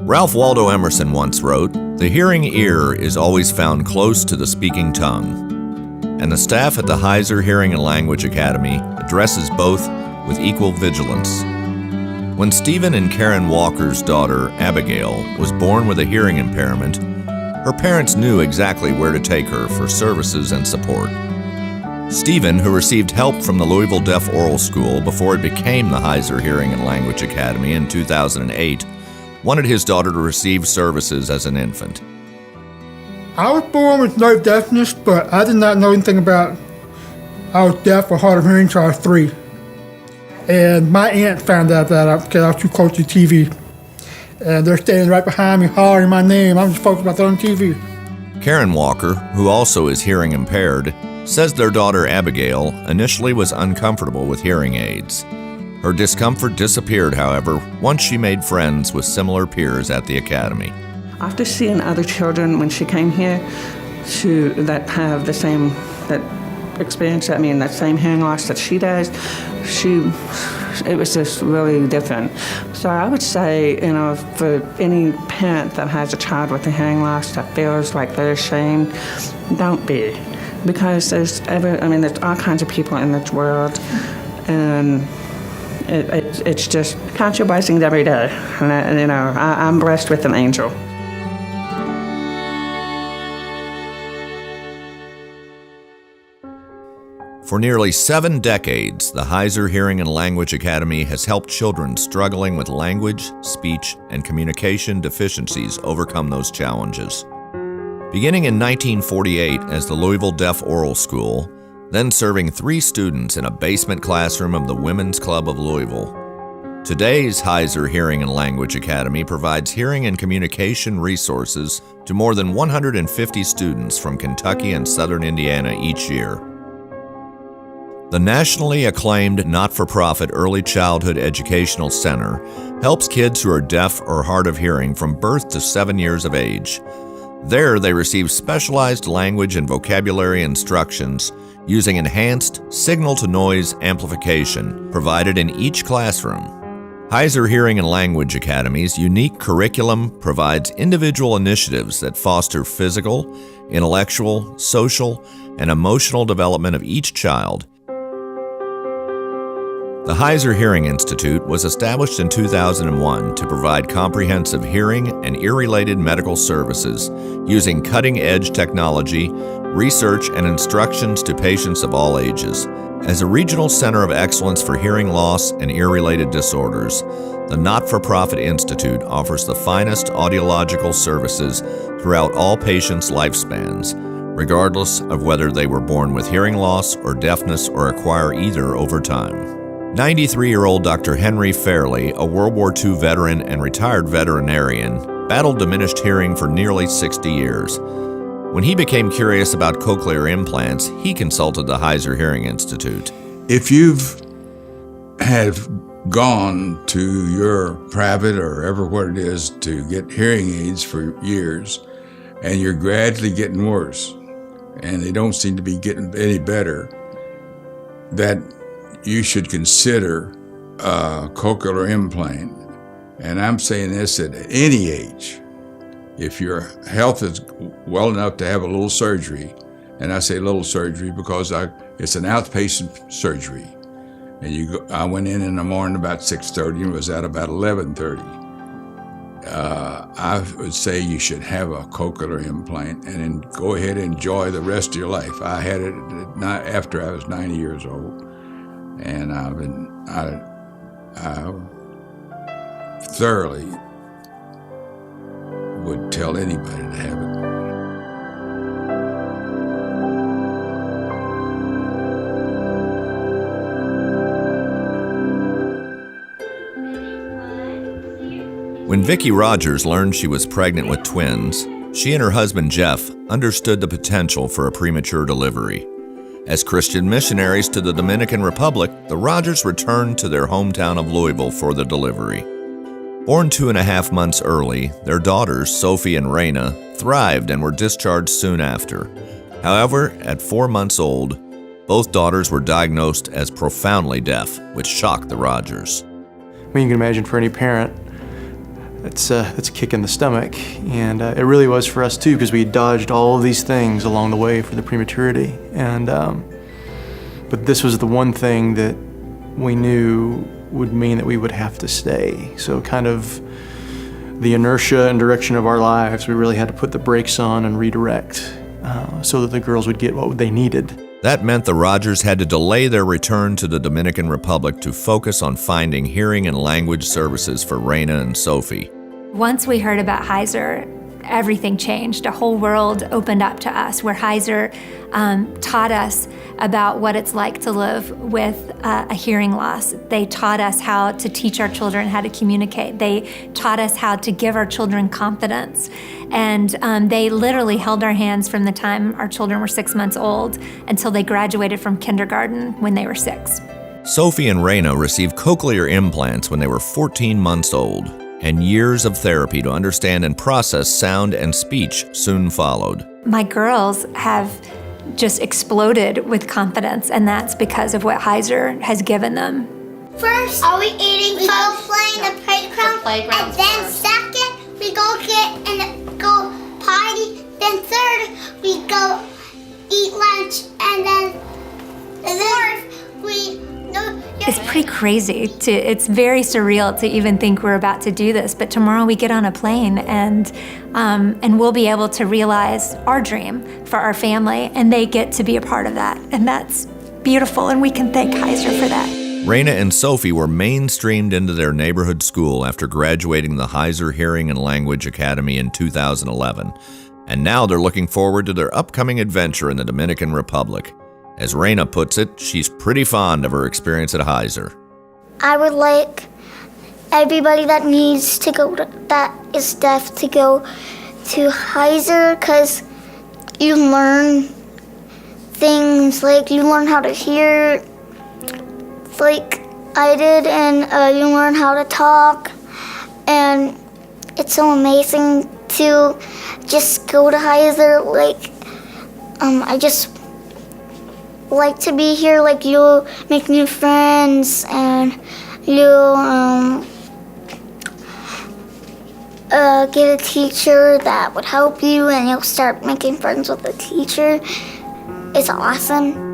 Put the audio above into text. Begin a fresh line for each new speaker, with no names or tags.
Ralph Waldo Emerson once wrote, "The hearing ear is always found close to the speaking tongue." And the staff at the Heuser Hearing and Language Academy addresses both with equal vigilance. When Stephen and Karen Walker's daughter, Abigail, was born with a hearing impairment, her parents knew exactly where to take her for services and support. Stephen, who received help from the Louisville Deaf Oral School before it became the Heuser Hearing and Language Academy in 2008, wanted his daughter to receive services as an infant.
I was born with no deafness, but I did not know anything about I was deaf or hard of hearing until I was 3. And my aunt found out that because I was too close to TV. And they're standing right behind me hollering my name. I'm just focused about that on TV.
Karen Walker, who also is hearing impaired, says their daughter Abigail initially was uncomfortable with hearing aids. Her discomfort disappeared, however, once she made friends with similar peers at the academy.
After seeing other children when she came here that have the same experience, that same hearing loss that she does, it was just really different. So I would say, for any parent that has a child with a hearing loss that feels like they're ashamed, don't be. Because there's all kinds of people in this world, and it's just count your blessings every day. And I'm blessed with an angel.
For nearly 7 decades, the Heuser Hearing and Language Academy has helped children struggling with language, speech, and communication deficiencies overcome those challenges. Beginning in 1948 as the Louisville Deaf Oral School, then serving 3 students in a basement classroom of the Women's Club of Louisville. Today's Heuser Hearing and Language Academy provides hearing and communication resources to more than 150 students from Kentucky and Southern Indiana each year. The nationally acclaimed not-for-profit Early Childhood Educational Center helps kids who are deaf or hard of hearing from birth to 7 years of age. There, they receive specialized language and vocabulary instructions using enhanced signal-to-noise amplification provided in each classroom. Heuser Hearing and Language Academy's unique curriculum provides individual initiatives that foster physical, intellectual, social, and emotional development of each child. The Heuser Hearing Institute was established in 2001 to provide comprehensive hearing and ear-related medical services using cutting-edge technology, research, and instructions to patients of all ages. As a regional center of excellence for hearing loss and ear-related disorders, the not-for-profit institute offers the finest audiological services throughout all patients' lifespans, regardless of whether they were born with hearing loss or deafness or acquire either over time. 93-year-old Dr. Henry Fairley, a World War II veteran and retired veterinarian, battled diminished hearing for nearly 60 years. When he became curious about cochlear implants, he consulted the Heuser Hearing Institute.
If you've gone to your private or everywhere it is to get hearing aids for years, and you're gradually getting worse, and they don't seem to be getting any better, that you should consider a cochlear implant. And I'm saying this at any age. If your health is well enough to have a little surgery, and I say little surgery because it's an outpatient surgery, and I went in the morning about 6:30 and was out about 11:30. I would say you should have a cochlear implant and then go ahead and enjoy the rest of your life. I had it after I was 90 years old. And I thoroughly would tell anybody to have it.
When Vicki Rogers learned she was pregnant with twins, she and her husband Jeff understood the potential for a premature delivery. As Christian missionaries to the Dominican Republic, the Rogers returned to their hometown of Louisville for the delivery. Born 2.5 months early, their daughters, Sophie and Raina, thrived and were discharged soon after. However, at 4 months old, both daughters were diagnosed as profoundly deaf, which shocked the Rogers.
You can imagine for any parent, it's a kick in the stomach. And it really was for us too, because we dodged all of these things along the way for the prematurity. And but this was the one thing that we knew would mean that we would have to stay. So kind of the inertia and direction of our lives, we really had to put the brakes on and redirect so that the girls would get what they needed.
That meant the Rogers had to delay their return to the Dominican Republic to focus on finding hearing and language services for Raina and Sophie.
Once we heard about Heuser, everything changed. A whole world opened up to us where Heuser taught us about what it's like to live with a hearing loss. They taught us how to teach our children how to communicate. They taught us how to give our children confidence. And they literally held our hands from the time our children were 6 months old until they graduated from kindergarten when they were 6.
Sophie and Raina received cochlear implants when they were 14 months old, and years of therapy to understand and process sound and speech soon followed.
My girls have just exploded with confidence, and that's because of what Heuser has given them.
First, are we eating food, playing the playground, and then first. Second, we go party, then third, we go eat lunch, and then fourth, we...
It's pretty crazy. It's very surreal to even think we're about to do this, but tomorrow we get on a plane and we'll be able to realize our dream for our family, and they get to be a part of that. And that's beautiful, and we can thank Heuser for that.
Raina and Sophie were mainstreamed into their neighborhood school after graduating the Heuser Hearing and Language Academy in 2011. And now they're looking forward to their upcoming adventure in the Dominican Republic. As Raina puts it, she's pretty fond of her experience at Heuser.
I would like everybody that needs to go, that is deaf, to go to Heuser, because you learn things, like you learn how to hear, like I did, and you learn how to talk, and it's so amazing to just go to Heuser. Like, I just like to be here. Like, you'll make new friends, and you'll get a teacher that would help you, and you'll start making friends with the teacher. It's awesome.